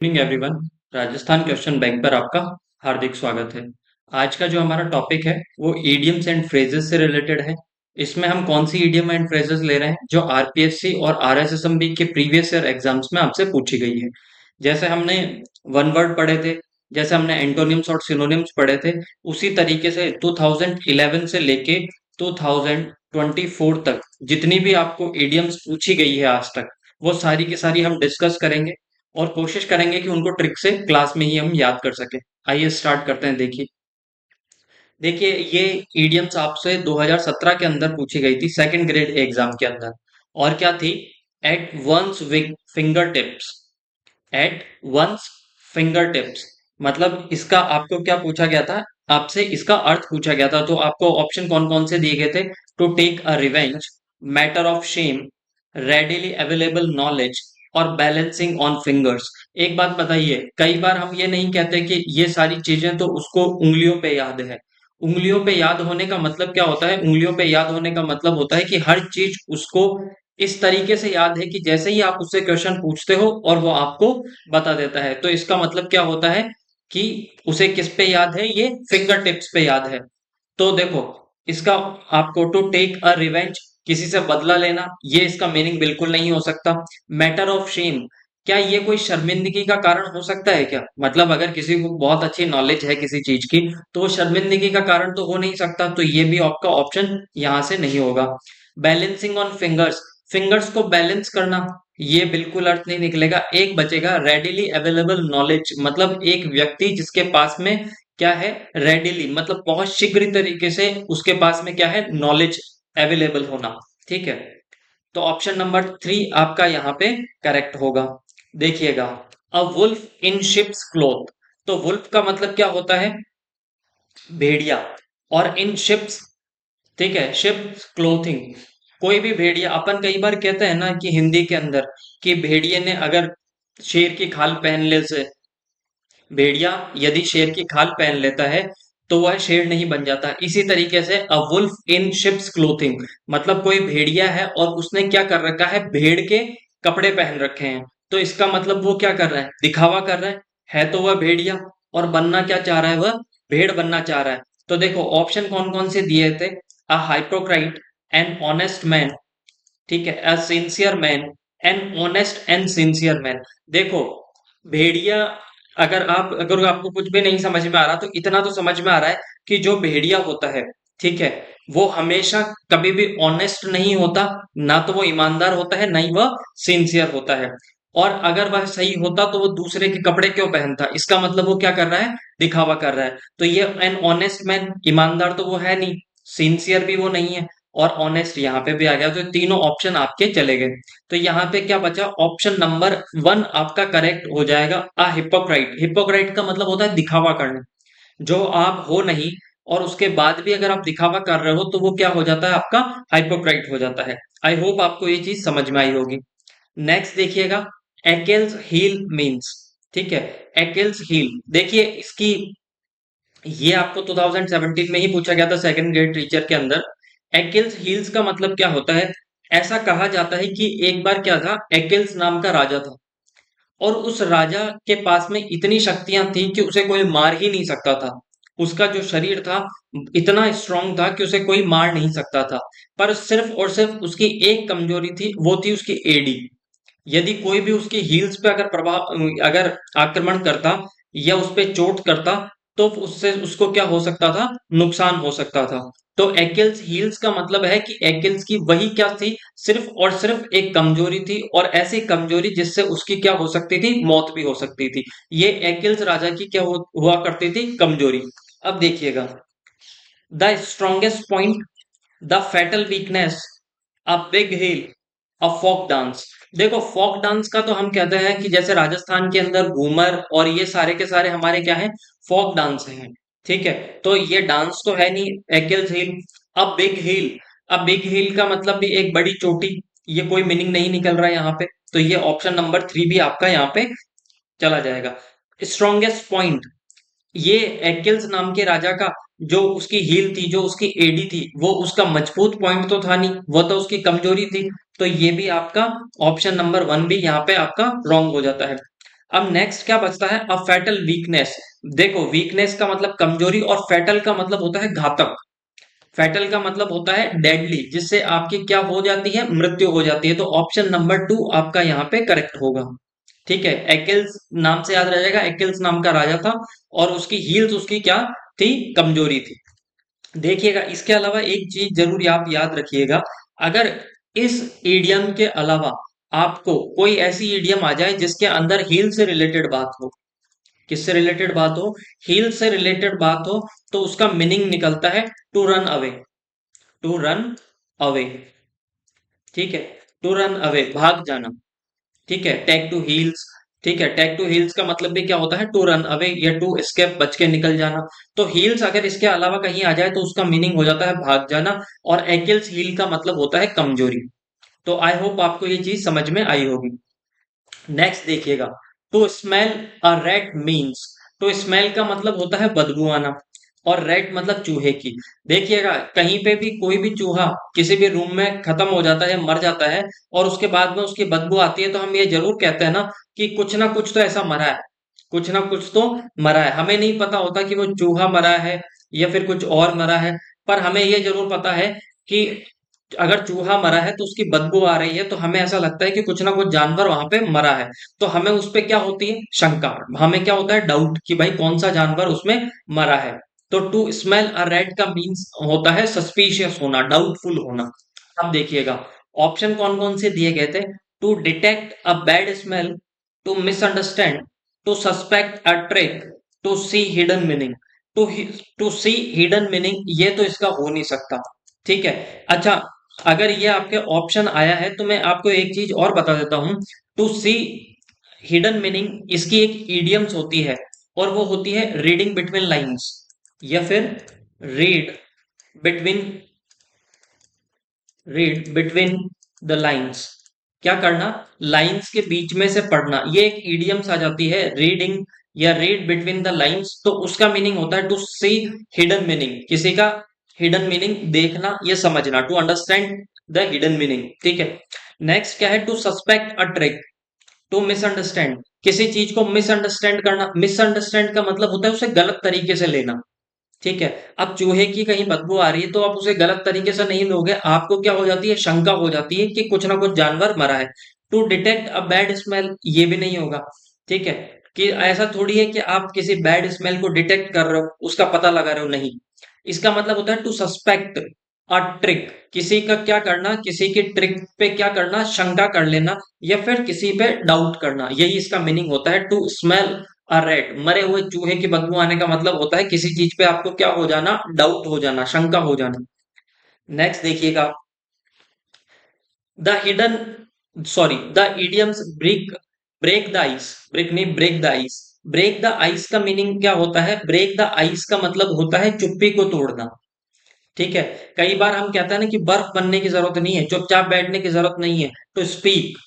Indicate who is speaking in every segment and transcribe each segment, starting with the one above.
Speaker 1: Morning everyone. Rajasthan question bank पर आपका हार्दिक स्वागत है। आज का जो हमारा टॉपिक है वो ईडियम्स एंड फ्रेजेस से रिलेटेड है। इसमें हम कौन सी ईडियम एंड फ्रेजेस ले रहे हैं जो आरपीएससी और आरएसएसएमबी के प्रीवियस ईयर एग्जाम्स में आपसे पूछी गई है। जैसे हमने वन वर्ड पढ़े थे, जैसे हमने एंटोनिम्स और सिनोनिम्स पढ़े थे, उसी तरीके से 2011 से लेके 2024 तक जितनी भी आपको ईडियम्स पूछी गई है आज तक, वो सारी की सारी हम डिस्कस करेंगे और कोशिश करेंगे कि उनको ट्रिक से क्लास में ही हम याद कर सके। आइए स्टार्ट करते हैं। देखिए देखिए ये ईडियम्स आपसे 2017 के अंदर पूछी गई थी, सेकंड ग्रेड एग्जाम के अंदर। और क्या थी? At one's finger tips. At one's finger tips मतलब इसका आपको क्या पूछा गया था? आपसे इसका अर्थ पूछा गया था। तो आपको ऑप्शन कौन कौन से दिए गए थे? To take a revenge, matter of shame, readily available knowledge और बैलेंसिंग ऑन फिंगर्स। एक बात बताइए, कई बार हम ये नहीं कहते कि ये सारी चीजें तो उसको उंगलियों पे याद है। उंगलियों पे याद होने का मतलब क्या होता है? उंगलियों पे याद होने का मतलब होता है कि हर चीज उसको इस तरीके से याद है कि जैसे ही आप उससे क्वेश्चन पूछते हो और वो आपको बता देता है। तो इसका मतलब क्या होता है कि उसे किस पे याद है? ये फिंगर टिप्स पे याद है। तो देखो, इसका आपको टू टेक अ रिवेंज, किसी से बदला लेना, ये इसका मीनिंग बिल्कुल नहीं हो सकता। मैटर ऑफ शेम, क्या ये कोई शर्मिंदगी का कारण हो सकता है क्या? मतलब अगर किसी को बहुत अच्छी नॉलेज है किसी चीज की, तो वो शर्मिंदगी का कारण तो हो नहीं सकता। तो ये भी आपका ऑप्शन यहां से नहीं होगा। बैलेंसिंग ऑन फिंगर्स, फिंगर्स को बैलेंस करना, ये बिल्कुल अर्थ नहीं निकलेगा। एक बचेगा रेडिली अवेलेबल नॉलेज, मतलब एक व्यक्ति जिसके पास में क्या है? रेडिली मतलब बहुत शीघ्र तरीके से उसके पास में क्या है? नॉलेज अवेलेबल होना। ठीक है, तो ऑप्शन नंबर 3 आपका यहाँ पे करेक्ट होगा। देखिएगा, a wolf in sheep's cloth. तो वुल्फ का मतलब क्या होता है? भेड़िया। और इन शिप्स, ठीक है, शिप्स क्लोथिंग, कोई भी भेड़िया। अपन कई बार कहते हैं ना कि हिंदी के अंदर कि भेड़िए ने अगर शेर की खाल पहन ले से, भेड़िया यदि शेर की खाल पहन लेता है तो वह शेर नहीं बन जाता। इसी तरीके से a wolf in sheep's clothing मतलब कोई भेड़िया है और उसने क्या कर रखा है? भेड़ के कपड़े पहन रखे हैं। तो इसका मतलब वो क्या कर रहा है? दिखावा कर रहा है तो वह भेड़िया, और बनना क्या चाह रहा है? वह भेड़ बनना चाह रहा है। तो देखो ऑप्शन कौन कौन से दिए थे? अ हाइपोक्राइट, एन ऑनेस्ट मैन, ठीक है, अ sincere man, an honest and sincere man. देखो, भेड़िया, अगर आपको कुछ भी नहीं समझ में आ रहा तो इतना तो समझ में आ रहा है कि जो भेड़िया होता है, ठीक है, वो हमेशा कभी भी ऑनेस्ट नहीं होता, ना तो वो ईमानदार होता है, ना ही वह सिंसियर होता है। और अगर वह सही होता तो वो दूसरे के कपड़े क्यों पहनता? इसका मतलब वो क्या कर रहा है? दिखावा कर रहा है। तो ये एन ऑनेस्ट मैन, ईमानदार तो वो है नहीं, सिंसियर भी वो नहीं है, और ऑनेस्ट यहाँ पे भी आ गया। तो तीनों ऑप्शन आपके चले गए। तो यहाँ पे क्या बचा? ऑप्शन नंबर 1 आपका करेक्ट हो जाएगा, अ हिपोक्राइट। हिपोक्राइट का मतलब होता है दिखावा करना, जो आप हो नहीं और उसके बाद भी अगर आप दिखावा कर रहे हो तो वो क्या हो जाता है? आपका हाइपोक्राइट हो जाता है। आई होप आपको ये चीज समझ में आई होगी। नेक्स्ट देखिएगा, एकेल्स हील मीन्स, ठीक है, एकेल्स हील। देखिए इसकी, ये आपको 2017 में ही पूछा गया था सेकंड ग्रेड टीचर के अंदर। एकिल्स हील्स का मतलब क्या होता है? ऐसा कहा जाता है कि एक बार क्या था, एकिल्स नाम का राजा था, और उस राजा के पास में इतनी शक्तियां थी कि उसे कोई मार ही नहीं सकता था। उसका जो शरीर था इतना स्ट्रांग था कि उसे कोई मार नहीं सकता था। पर सिर्फ और सिर्फ उसकी एक कमजोरी थी, वो थी उसकी एडी। यदि कोई भी उसकी हील्स पे अगर आक्रमण करता या उस पे चोट करता, तो उससे उसको क्या हो सकता था? नुकसान हो सकता था। तो एकिल्स हील्स का मतलब है कि एकिल्स की वही क्या थी? सिर्फ और सिर्फ एक कमजोरी थी, और ऐसी कमजोरी जिससे उसकी क्या हो सकती थी? मौत भी हो सकती थी। ये एकिल्स राजा की क्या हुआ करती थी? कमजोरी। अब देखिएगा, the strongest point, the fatal weakness, a big hill, a folk dance. देखो फोक डांस का तो हम कहते हैं कि जैसे राजस्थान के अंदर घूमर और ये सारे के सारे हमारे क्या है? फोक डांस हैं। ठीक है, तो ये डांस तो है नहीं। एकिल्स हिल, अ बिग हिल, अ बिग हिल का मतलब भी एक बड़ी चोटी। ये कोई मीनिंग नहीं निकल रहा है यहाँ पे। तो ये ऑप्शन नंबर 3 भी आपका यहाँ पे चला जाएगा। स्ट्रॉन्गेस्ट पॉइंट, ये एकिल्स नाम के राजा का जो उसकी हील थी, जो उसकी एडी थी, वो उसका मजबूत पॉइंट तो था नहीं, वो तो उसकी कमजोरी थी। तो ये भी आपका ऑप्शन नंबर 1 भी यहाँ पे आपका रॉन्ग हो जाता है। अब नेक्स्ट क्या बचता है, अ फैटल वीकनेस। देखो वीकनेस का मतलब कमजोरी और फैटल का मतलब होता है घातक। फैटल का मतलब होता है डेडली, जिससे आपकी क्या हो जाती है, मृत्यु हो जाती है। तो ऑप्शन नंबर 2 आपका यहाँ पे करेक्ट होगा। ठीक है, एक्किल्स नाम से याद रह जाएगा, एक्किल्स नाम का राजा था और उसकी हील्स उसकी क्या थी, कमजोरी थी। देखिएगा इसके अलावा एक चीज जरूर आप याद रखिएगा, अगर इस ईडियम के अलावा आपको कोई ऐसी ईडियम आ जाए जिसके अंदर हील से रिलेटेड बात हो, किससे रिलेटेड बात हो, हील से रिलेटेड बात हो, तो उसका मीनिंग निकलता है to run away. To run away, ठीक है, टू रन अवे भाग जाना। ठीक है, टेक टू हील्स। ठीक है, टेक टू हील्स का मतलब भी क्या होता है, टू रन अवे या टू एस्केप, बच के निकल जाना। तो हील्स अगर इसके अलावा कहीं आ जाए तो उसका मीनिंग हो जाता है भाग जाना। और एक्किल्स हील का मतलब होता है कमजोरी। तो आई होप आपको ये चीज समझ में आई होगी। नेक्स्ट देखिएगा, to smell a rat means. To smell का मतलब होता है बदबू आना, और रैट मतलब चूहे की। देखिएगा कहीं पे भी कोई भी चूहा किसी भी रूम में खत्म हो जाता है, मर जाता है, और उसके बाद में उसकी बदबू आती है, तो हम ये जरूर कहते हैं ना कि कुछ ना कुछ तो ऐसा मरा है, कुछ ना कुछ तो मरा है। हमें नहीं पता होता कि वो चूहा मरा है या फिर कुछ और मरा है, पर हमें ये जरूर पता है कि अगर चूहा मरा है तो उसकी बदबू आ रही है, तो हमें ऐसा लगता है कि कुछ ना कुछ जानवर वहां पे मरा है। तो हमें उस पे क्या होती है, शंका, हमें क्या होता है, डाउट, कि भाई कौन सा जानवर उसमें मरा है। तो टू स्मेल अ रैट का मीन्स होता है सस्पिशियस होना, डाउटफुल होना। अब देखिएगा ऑप्शन कौन कौन से दिए गए थे, to detect a bad smell, to misunderstand, to suspect a trick, to see hidden meaning. To to see hidden meaning ये तो इसका हो नहीं सकता। ठीक है, अच्छा, अगर ये आपके ऑप्शन आया है तो मैं आपको एक चीज और बता देता हूं, टू सी हिडन मीनिंग इसकी एक इडियम्स होती है, और वो होती है रीडिंग बिटवीन लाइंस, या फिर read between, read between the lines. क्या करना, लाइंस के बीच में से पढ़ना, ये एक इडियम्स आ जाती है, रीडिंग या रीड बिटवीन द लाइंस। तो उसका मीनिंग होता है टू सी हिडन मीनिंग, किसी का हिडन मीनिंग देखना या समझना, to understand the hidden meaning. ठीक है, नेक्स्ट क्या है, to suspect a trick, to misunderstand, किसी चीज को मिसअंडरस्टैंड करना। मिसअंडरस्टैंड का मतलब होता है उसे गलत तरीके से लेना। ठीक है, अब चूहे की कहीं बदबू आ रही है तो आप उसे गलत तरीके से नहीं लोगे, आपको क्या हो जाती है, शंका हो जाती है कि कुछ ना कुछ जानवर मरा है। To detect a bad smell ये भी नहीं होगा। ठीक है, कि ऐसा थोड़ी है कि आप किसी बैड स्मेल को डिटेक्ट कर रहे हो, उसका पता लगा रहे हो, नहीं। इसका मतलब होता है टू सस्पेक्ट अ ट्रिक, किसी का क्या करना, किसी की ट्रिक पे क्या करना, शंका कर लेना, या फिर किसी पे डाउट करना, यही इसका मीनिंग होता है। टू स्मेल अ रैट, मरे हुए चूहे की बदबू आने का मतलब होता है किसी चीज पे आपको क्या हो जाना, डाउट हो जाना, शंका हो जाना। नेक्स्ट देखिएगा, the hidden, sorry, the idioms break, break the ice, break नहीं, break the ice. Break the ice का मीनिंग क्या होता है, ब्रेक द आइस का मतलब होता है चुप्पी को तोड़ना। ठीक है, कई बार हम कहते हैं ना कि बर्फ बनने की जरूरत नहीं है, चुपचाप बैठने की जरूरत नहीं है, तो स्पीक।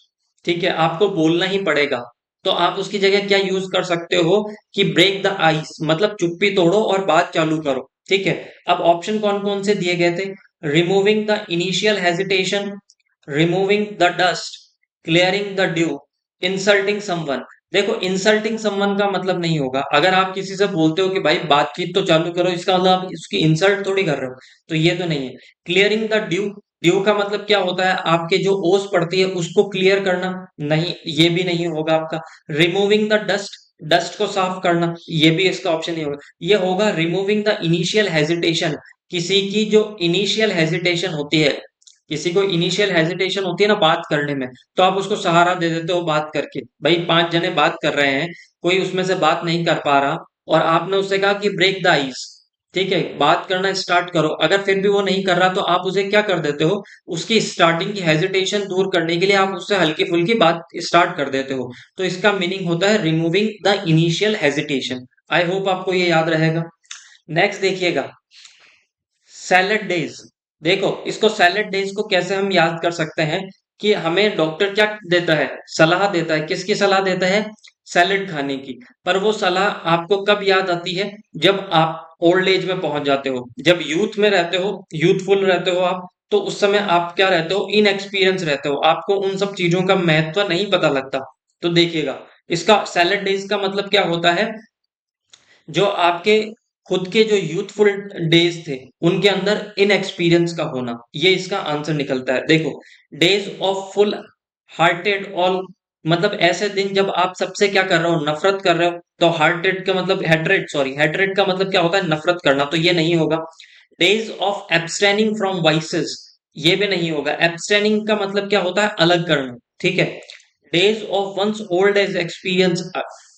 Speaker 1: ठीक है, आपको बोलना ही पड़ेगा। तो आप उसकी जगह क्या यूज कर सकते हो, कि ब्रेक द आइस मतलब चुप्पी तोड़ो और बात चालू करो। ठीक है, अब ऑप्शन कौन कौन से दिए गए थे, removing the initial hesitation, removing the dust, clearing the due, insulting someone. देखो इंसल्टिंग समवन का मतलब नहीं होगा, अगर आप किसी से बोलते हो कि भाई बातचीत तो चालू करो, इसका मतलब आप उसकी इंसल्ट थोड़ी कर रहे हो, तो ये तो नहीं है। क्लियरिंग द ड्यू, ड्यू का मतलब क्या होता है, आपके जो ओस पड़ती है उसको क्लियर करना, नहीं ये भी नहीं होगा आपका। रिमूविंग द डस्ट, डस्ट को साफ करना, ये भी इसका ऑप्शन नहीं होगा। ये होगा रिमूविंग द इनिशियल हेजिटेशन, किसी की जो इनिशियल हेजिटेशन होती है, किसी को इनिशियल हेजिटेशन होती है ना बात करने में, तो आप उसको सहारा दे देते हो बात करके। भाई 5 जने बात कर रहे हैं, कोई उसमें से बात नहीं कर पा रहा, और आपने उससे कहा कि ब्रेक द आइस, ठीक है, बात करना स्टार्ट करो, अगर फिर भी वो नहीं कर रहा तो आप उसे क्या कर देते हो, उसकी स्टार्टिंग की हेजिटेशन दूर करने के लिए आप उससे हल्की फुल्की बात स्टार्ट कर देते हो। तो इसका मीनिंग होता है removing the initial hesitation. I hope आपको ये याद रहेगा। नेक्स्ट देखिएगा, सैलड डेज। देखो इसको सैलड डेज को कैसे हम याद कर सकते हैं, कि हमें डॉक्टर क्या देता है, सलाह देता है, किसकी सलाह देता है, सैलड खाने की। पर वो सलाह आपको कब याद आती है, जब आप ओल्ड एज में पहुंच जाते हो। जब यूथ में रहते हो, यूथफुल रहते हो आप, तो उस समय आप क्या रहते हो, इनएक्सपीरियंस रहते हो, आपको उन सब चीजों का महत्व नहीं पता लगता। तो देखिएगा इसका सैलेड डेज का मतलब क्या होता है, जो आपके खुद के जो यूथफुल डेज थे उनके अंदर इनएक्सपीरियंस का होना, ये इसका आंसर निकलता है। देखो, days of full hearted all, मतलब ऐसे दिन जब आप सबसे क्या कर रहे हो, नफरत कर रहे हो। तो हार्टेड का मतलब हेट्रेड, सॉरी हेट्रेड का मतलब क्या होता है, नफरत करना, तो ये नहीं होगा। Days of abstaining from vices, ये भी नहीं होगा। एब्सटेनिंग का मतलब क्या होता है, अलग करना, ठीक है। Days of one's old age experience,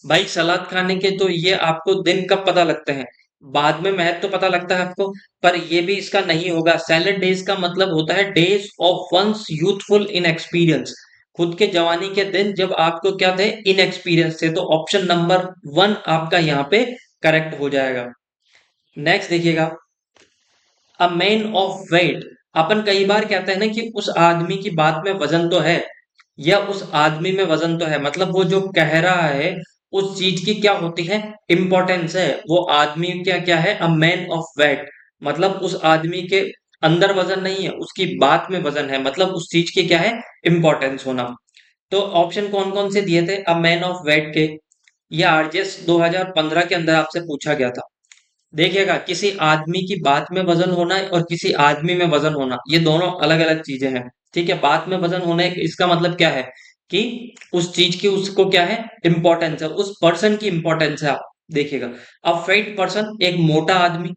Speaker 1: भाई सलाद खाने के तो ये आपको दिन कब पता लगते हैं, बाद में महत्व तो पता लगता है आपको, पर ये भी इसका नहीं होगा। सैलेड डेज का मतलब होता है days of one's youthful inexperience, खुद के जवानी के दिन जब आपको क्या थे, इन एक्सपीरियंस थे। तो ऑप्शन नंबर 1 आपका यहाँ पे करेक्ट हो जाएगा। नेक्स्ट देखिएगा, अ मैन ऑफ वेट, अपन कई बार कहते हैं ना कि उस आदमी की बात में वजन तो है, या उस आदमी में वजन तो है, मतलब वो जो कह रहा है उस चीज की क्या होती है, इंपॉर्टेंस है। वो आदमी क्या क्या है, अ मैन ऑफ वेट, मतलब उस आदमी के अंदर वजन नहीं है, उसकी बात में वजन है, मतलब उस चीज की क्या है, इंपॉर्टेंस होना। तो ऑप्शन कौन कौन से दिए थे अ मैन ऑफ वेट के, ये आरजेएस 2015 के अंदर आपसे पूछा गया था। देखिएगा, किसी आदमी की बात में वजन होना और किसी आदमी में वजन होना, ये दोनों अलग अलग चीजें हैं, ठीक है। बात में वजन होने इसका मतलब क्या है, कि उस चीज की उसको क्या है, इंपॉर्टेंस है, उस पर्सन की इंपॉर्टेंस है। आप देखिएगा, अब फेट पर्सन एक मोटा आदमी,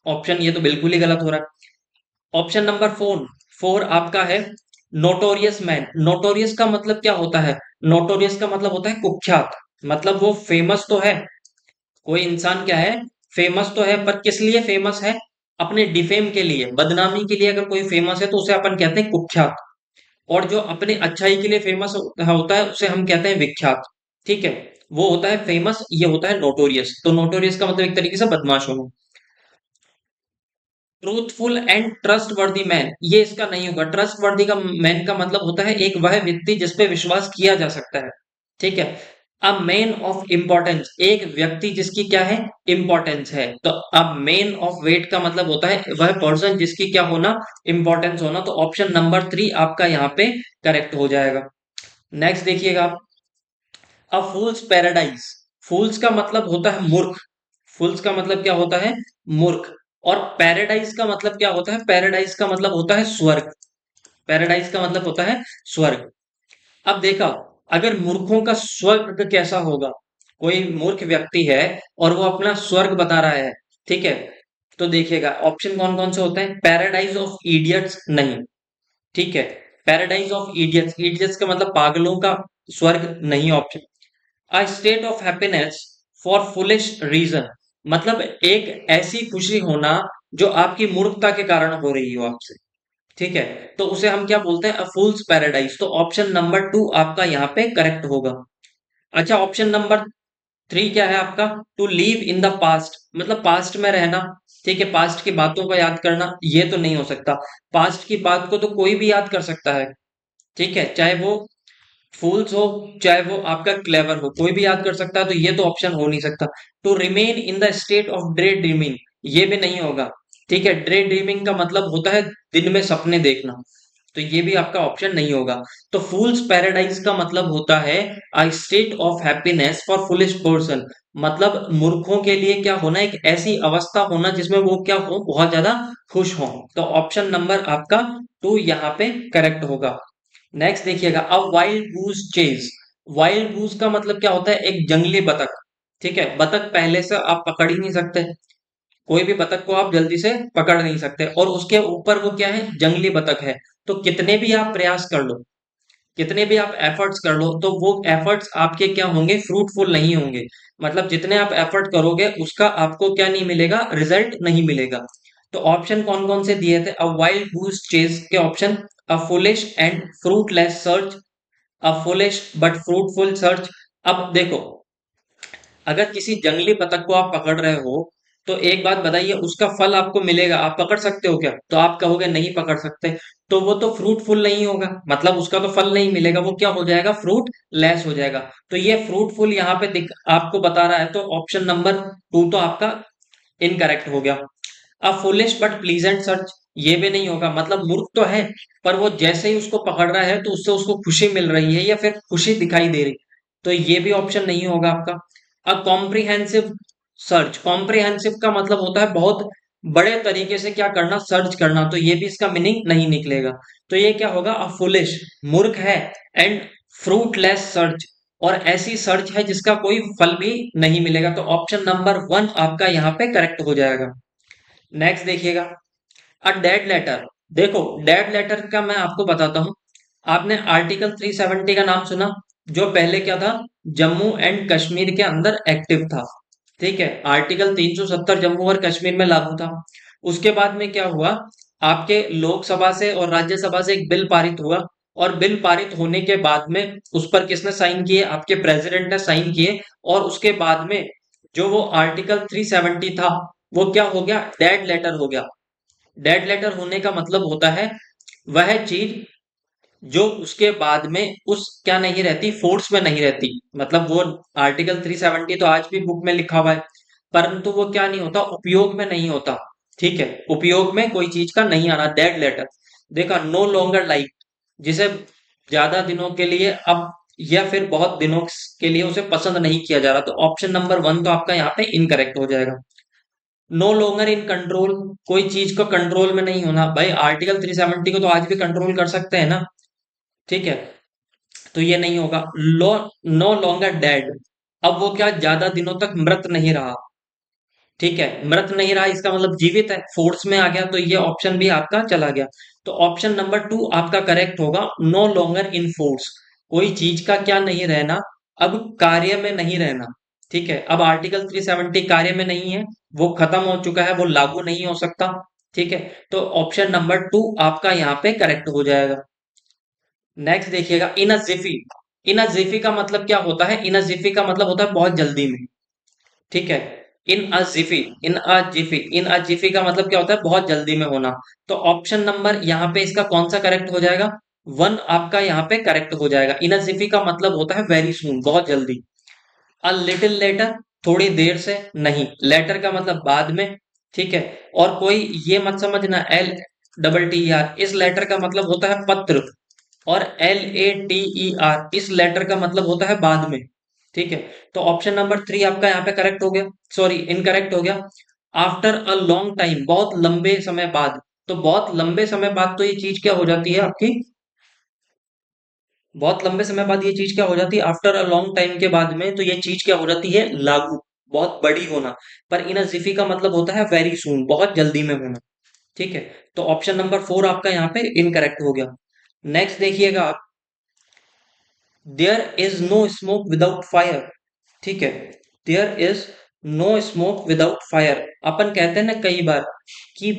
Speaker 1: ऑप्शन ये तो बिल्कुल ही गलत हो रहा है। ऑप्शन नंबर 4 आपका है नोटोरियस मैन। नोटोरियस का मतलब क्या होता है, नोटोरियस का मतलब होता है कुख्यात, मतलब वो फेमस तो है, कोई इंसान क्या है, फेमस तो है, पर किस लिए फेमस है, अपने डिफेम के लिए, बदनामी के लिए अगर कोई फेमस है तो उसे अपन कहते हैं कुख्यात। और जो अपने अच्छाई के लिए फेमस होता है उसे हम कहते हैं विख्यात, ठीक है। वो होता है फेमस, ये होता है नोटोरियस। तो नोटोरियस का मतलब एक तरीके से बदमाश होना। ट्रूथफुल एंड ट्रस्ट वर्दी मैन, ये इसका नहीं होगा। ट्रस्ट वर्दी का मैन का मतलब होता है एक वह व्यक्ति जिसपे विश्वास किया जा सकता है, ठीक है। अब मैन ऑफ इंपॉर्टेंस, एक व्यक्ति जिसकी क्या है, इंपॉर्टेंस है। तो अब मैन ऑफ वेट का मतलब होता है वह पर्सन जिसकी क्या होना, इंपॉर्टेंस होना। तो ऑप्शन नंबर 3 आपका यहाँ पे करेक्ट हो जाएगा। नेक्स्ट देखिएगा आप, अ फूल्स पैराडाइज, फूल्स का मतलब होता है मूर्ख, फूल्स का मतलब क्या होता है, मूर्ख। और पैराडाइज का मतलब क्या होता है, पैराडाइज का मतलब होता है स्वर्ग, पैराडाइज का मतलब होता है स्वर्ग। अब देखा, अगर मूर्खों का स्वर्ग कैसा होगा, कोई मूर्ख व्यक्ति है और वो अपना स्वर्ग बता रहा है, ठीक है। तो देखिएगा ऑप्शन कौन कौन से होते हैं, पैराडाइज ऑफ इडियट्स नहीं, ठीक है। पैराडाइज ऑफ इडियट्स, इडियट्स का मतलब पागलों का स्वर्ग नहीं option. A state of happiness for foolish reason, मतलब एक ऐसी खुशी होना जो आपकी मूर्खता के कारण हो रही हो आपसे, ठीक है। तो उसे हम क्या बोलते हैं, अ फूल्स पैराडाइज। तो ऑप्शन नंबर 2 आपका यहाँ पे करेक्ट होगा। अच्छा, ऑप्शन नंबर 3 क्या है आपका, to live in the past, मतलब पास्ट में रहना, ठीक है। पास्ट की बातों को याद करना, ये तो नहीं हो सकता। पास्ट की बात को तो कोई भी याद कर सकता है, ठीक है, चाहे वो फूल्स हो चाहे वो आपका क्लेवर हो, कोई भी याद कर सकता है। तो ये तो ऑप्शन हो नहीं सकता। To remain in the state of dre dreaming, ये भी नहीं होगा, ठीक है। ड्रे ड्रीमिंग का मतलब होता है दिन में सपने देखना, तो ये भी आपका ऑप्शन नहीं होगा। तो फूल्स पैराडाइज का मतलब होता है अ state of happiness for foolish person, मतलब मूर्खों के लिए क्या होना, एक ऐसी अवस्था होना जिसमें वो क्या हो, बहुत ज्यादा खुश हो। तो ऑप्शन नंबर आपका 2 यहाँ पे करेक्ट होगा। नेक्स्ट देखिएगा, अब wild goose chase, wild goose का मतलब क्या होता है, एक जंगली बतख, ठीक है। बतख पहले से आप पकड़ ही नहीं सकते, कोई भी बतख को आप जल्दी से पकड़ नहीं सकते, और उसके ऊपर वो क्या है, जंगली बतख है। तो कितने भी आप प्रयास कर लो, कितने भी आप एफर्ट्स कर लो, तो वो एफर्ट्स आपके क्या होंगे, फ्रूटफुल नहीं होंगे। मतलब जितने आप एफर्ट करोगे उसका आपको क्या नहीं मिलेगा, रिजल्ट नहीं मिलेगा। तो ऑप्शन कौन कौन से दिए थे, अ वाइल्ड गूस चेज के option, a foolish and fruitless search, a foolish but fruitful search. अब देखो, अगर किसी जंगली बतख को आप पकड़ रहे हो, तो एक बात बताइए, उसका फल आपको मिलेगा, आप पकड़ सकते हो क्या, तो आप कहोगे नहीं पकड़ सकते। तो वो तो फ्रूटफुल नहीं होगा, मतलब उसका तो फल नहीं मिलेगा, वो क्या हो जाएगा, फ्रूट लेस हो जाएगा। तो ये फ्रूटफुल यहाँ पे आपको बता रहा है, तो ऑप्शन नंबर 2 तो आपका इनकरेक्ट हो गया। अब फुलिश बट प्लीजेंट सर्च, ये भी नहीं होगा, मतलब मूर्ख तो है, पर वो जैसे ही उसको पकड़ रहा है तो उससे उसको खुशी मिल रही है या फिर खुशी दिखाई दे रही, तो ये भी ऑप्शन नहीं होगा आपका। अब कॉम्प्रिहेंसिव सर्च, कॉम्प्रिहेंसिव का मतलब होता है बहुत बड़े तरीके से क्या करना, सर्च करना, तो ये भी इसका मीनिंग नहीं निकलेगा। तो ये क्या होगा, अ फुलिश, मूर्ख है, एंड फ्रूटलेस सर्च, और ऐसी सर्च है जिसका कोई फल भी नहीं मिलेगा। तो ऑप्शन नंबर 1 आपका यहाँ पे करेक्ट हो जाएगा। नेक्स्ट देखिएगा, अ डेड लेटर। देखो डेड लेटर का मैं आपको बताता हूं। आपने आर्टिकल 370 का नाम सुना, जो पहले क्या था, जम्मू एंड कश्मीर के अंदर एक्टिव था। ठीक है, आर्टिकल 370 जम्मू और कश्मीर में लागू था। उसके बाद में क्या हुआ, आपके लोकसभा से और राज्यसभा से एक बिल पारित हुआ, और बिल पारित होने के बाद में उस पर किसने साइन किए, आपके प्रेसिडेंट ने साइन किए, और उसके बाद में जो वो आर्टिकल 370 था वो क्या हो गया, डेड लेटर हो गया। डेड लेटर होने का मतलब होता है वह चीज जो उसके बाद में उस क्या नहीं रहती, फोर्स में नहीं रहती। मतलब वो आर्टिकल 370 तो आज भी बुक में लिखा हुआ है, परंतु वो क्या नहीं होता, उपयोग में नहीं होता। ठीक है, उपयोग में कोई चीज का नहीं आना, डेड लेटर। देखा, नो लॉन्गर लाइक, जिसे ज्यादा दिनों के लिए अब या फिर बहुत दिनों के लिए उसे पसंद नहीं किया जा रहा, तो ऑप्शन नंबर 1 तो आपका यहाँ पे इनकरेक्ट हो जाएगा। नो लॉन्गर इन कंट्रोल, कोई चीज को कंट्रोल में नहीं होना, भाई आर्टिकल 370 को तो आज भी कंट्रोल कर सकते हैं ना। ठीक है, तो ये नहीं होगा। लो, नो लॉन्गर डेड, अब वो क्या ज्यादा दिनों तक मृत नहीं रहा। ठीक है, मृत नहीं रहा इसका मतलब जीवित है, फोर्स में आ गया, तो ये ऑप्शन भी आपका चला गया। तो ऑप्शन नंबर 2 आपका करेक्ट होगा, नो लॉन्गर इन फोर्स, कोई चीज का क्या नहीं रहना, अब कार्य में नहीं रहना। ठीक है, अब आर्टिकल 370 कार्य में नहीं है, वो खत्म हो चुका है, वो लागू नहीं हो सकता। ठीक है, तो ऑप्शन नंबर 2 आपका यहाँ पे करेक्ट हो जाएगा। नेक्स्ट देखिएगा, इन अ जिफी। इन अ जिफी का मतलब क्या होता है, इन अ जिफी का मतलब होता है बहुत जल्दी में। ठीक है, इन अ जिफी, इन अ जिफी, इन अ जिफी का मतलब क्या होता है, बहुत जल्दी में होना। तो ऑप्शन नंबर यहाँ पे इसका कौन सा करेक्ट हो जाएगा, 1 आपका यहाँ पे करेक्ट हो जाएगा। इन अ जिफी का मतलब होता है वेरी सून, बहुत जल्दी। अ लिटिल लेटर, थोड़ी देर से, नहीं, लेटर का मतलब बाद में। ठीक है, और कोई ये मत समझना LTTER, इस लेटर का मतलब होता है पत्र, और LATER इस लेटर का मतलब होता है बाद में। ठीक है, तो ऑप्शन नंबर 3 आपका यहाँ पे करेक्ट हो गया, सॉरी इनकरेक्ट हो गया। आफ्टर अ लॉन्ग टाइम, बहुत लंबे समय बाद। तो बहुत लंबे समय बाद तो ये चीज क्या हो जाती है आपकी, बहुत लंबे समय बाद ये चीज क्या हो जाती है, आफ्टर अ लॉन्ग टाइम के बाद में तो ये चीज क्या हो जाती है, लागू, बहुत बड़ी होना। पर इन अ जिफी का मतलब होता है वेरी सून, बहुत जल्दी में होना। ठीक है, तो ऑप्शन नंबर 4 आपका यहाँ पे इनकरेक्ट हो गया। नेक्स्ट देखिएगा आप, there is no smoke without fire. ठीक है, there is no smoke without fire, अपन कहते हैं ना कई बार कि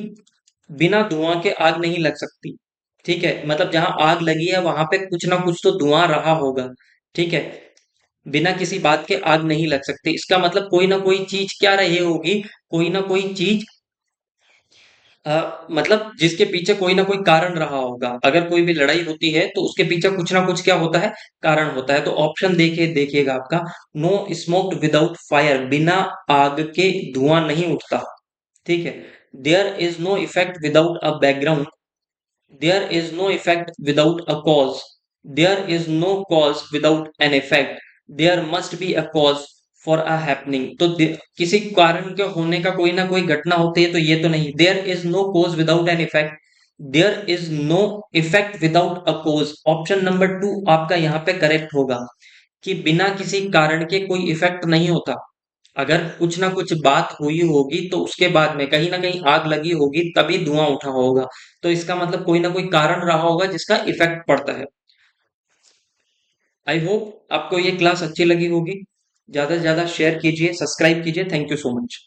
Speaker 1: बिना धुआं के आग नहीं लग सकती। ठीक है, मतलब जहां आग लगी है वहां पे कुछ ना कुछ तो धुआं रहा होगा। ठीक है, बिना किसी बात के आग नहीं लग सकती, इसका मतलब कोई ना कोई चीज क्या रही होगी, कोई ना कोई चीज, मतलब जिसके पीछे कोई ना कोई कारण रहा होगा। अगर कोई भी लड़ाई होती है तो उसके पीछे कुछ ना कुछ क्या होता है, कारण होता है। तो ऑप्शन देखिए, देखिएगा आपका, नो स्मोक्ड विदाउट फायर, बिना आग के धुआं नहीं उठता। ठीक है, there is no effect without a background, there is no effect without a cause, there is no cause without an effect, there must be a cause for a happening. तो किसी कारण के होने का कोई ना कोई घटना होती है, तो ये तो नहीं, there is no cause without an effect, there is no effect without a cause. Option number 2 आपका यहाँ पे करेक्ट होगा, कि बिना किसी कारण के कोई इफेक्ट नहीं होता। अगर कुछ ना कुछ बात हुई होगी तो उसके बाद में कहीं ना कहीं आग लगी होगी, तभी धुआं उठा होगा। तो इसका मतलब कोई ना कोई कारण रहा होगा जिसका इफेक्ट पड़ता है। आई होप आपको ये क्लास अच्छी लगी होगी। ज्यादा से ज्यादा शेयर कीजिए, सब्सक्राइब कीजिए। Thank you so much.